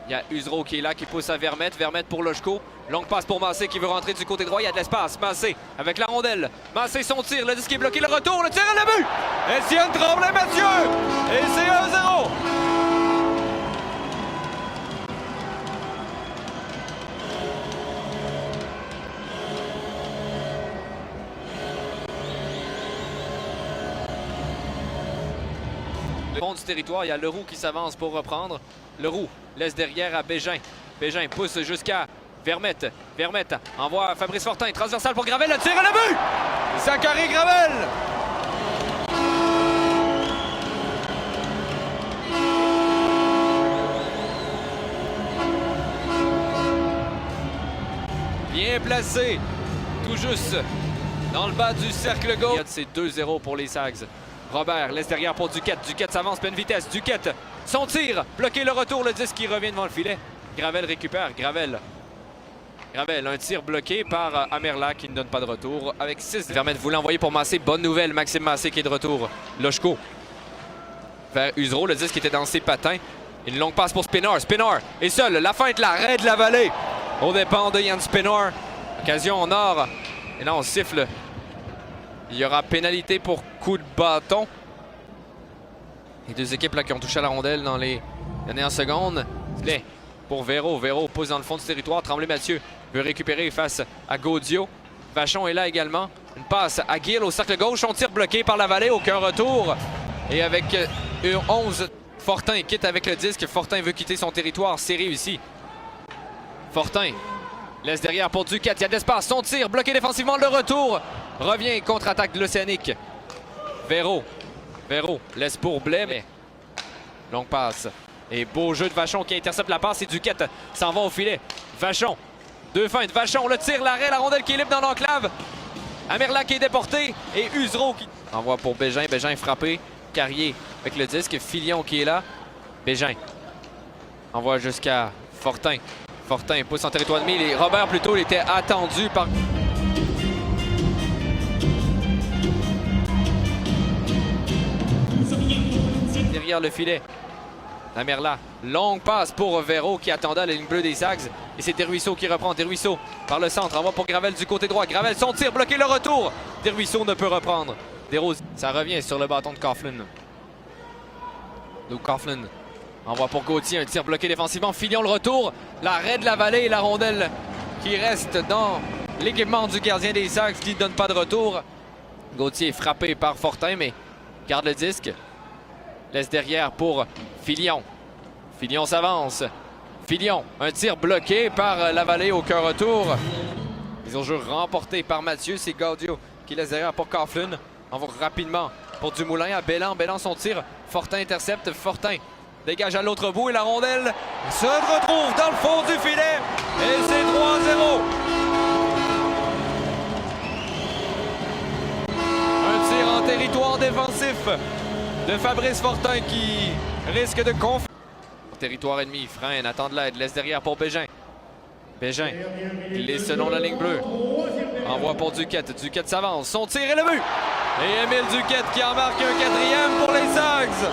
Il y a Usereau qui est là, qui pousse à Vermette. Vermette pour Lochko. Longue passe pour Massé qui veut rentrer du côté droit. Il y a de l'espace. Massé avec la rondelle. Massé son tir. Le disque est bloqué. Le retour. Le tir à la but. Etienne Tremblay-Mathieu. Et c'est 1-0. Le fond du territoire, il y a Leroux qui s'avance pour reprendre. Leroux laisse derrière à Bégin. Bégin pousse jusqu'à Vermette. Vermette envoie Fabrice Fortin. Transversal pour Gravel. Le tir à la but! Zachary Gravel! Bien placé. Tout juste dans le bas du cercle gauche. C'est 2-0 pour les Sags. Robert laisse derrière pour Duquette. Duquette s'avance pleine vitesse. Duquette, son tir, bloqué le retour. Le disque qui revient devant le filet. Gravel récupère. Gravel, un tir bloqué par Amerla qui ne donne pas de retour. Avec 6. Vermette voulait envoyer pour Massé. Bonne nouvelle, Maxime Massé qui est de retour. Lochko vers Usereau. Le disque était dans ses patins. Une longue passe pour Spinard. Spinard est seul. La feinte, l'arrêt de la vallée. Au dépend de Yann Spinard. Occasion en or. Et là, on siffle. Il y aura pénalité pour coup de bâton. Les deux équipes là qui ont touché à la rondelle dans les dernières secondes. C'est pour Véro. Véro pousse dans le fond du territoire. Tremblay-Mathieu veut récupérer face à Gaudio. Vachon est là également. Une passe à Gill au cercle gauche. On tire bloqué par la vallée. Aucun retour. Et avec 11, Fortin quitte avec le disque. Fortin veut quitter son territoire. C'est réussi. Fortin laisse derrière pour Duquette. Il y a de l'espace. Son tir bloqué défensivement. Le retour. Revient contre-attaque de l'Océanique. Véro. Véro laisse pour Blais. Mais longue passe. Et beau jeu de Vachon qui intercepte la passe. Et Duquette s'en va au filet. Vachon. Deux feintes. Vachon le tire. L'arrêt. La rondelle qui est libre dans l'enclave. Amerla qui est déporté. Et Usereau qui envoie pour Bégin. Bégin frappé. Carrier avec le disque. Filion qui est là. Bégin envoie jusqu'à Fortin. Fortin pousse en territoire ennemi. Robert plutôt il était attendu par... derrière le filet. Amerla, longue passe pour Véro qui attendait à la ligne bleue des Sags. Et c'est Desruisseaux qui reprend. Desruisseaux par le centre, envoie pour Gravel du côté droit. Gravel, son tir, bloqué le retour. Desruisseaux ne peut reprendre. Desroses, ça revient sur le bâton de Coughlin. Luke Coughlin envoie pour Gauthier, un tir bloqué défensivement. Filion le retour, l'arrêt de la vallée et la rondelle qui reste dans l'équipement du gardien des Sags qui ne donne pas de retour. Gauthier est frappé par Fortin mais garde le disque. Laisse derrière pour Filion. Filion s'avance. Filion, un tir bloqué par la vallée, aucun retour. Ils ont jeu remporté par Mathieu. C'est Gaudio qui laisse derrière pour Coughlin. Envoie rapidement pour Dumoulin à Bellan. Bellan son tir. Fortin intercepte. Fortin dégage à l'autre bout et la rondelle se retrouve dans le fond du filet. Et c'est 3-0. Un tir en territoire défensif de Fabrice Fortin qui risque de conf... Territoire ennemi, freine, attend de l'aide, laisse derrière pour Bégin. Bégin, il est selon la ligne bleue. Envoie pour Duquette, Duquette s'avance, son tir et le but! Et Émile Duquette qui en marque un quatrième pour les Sags!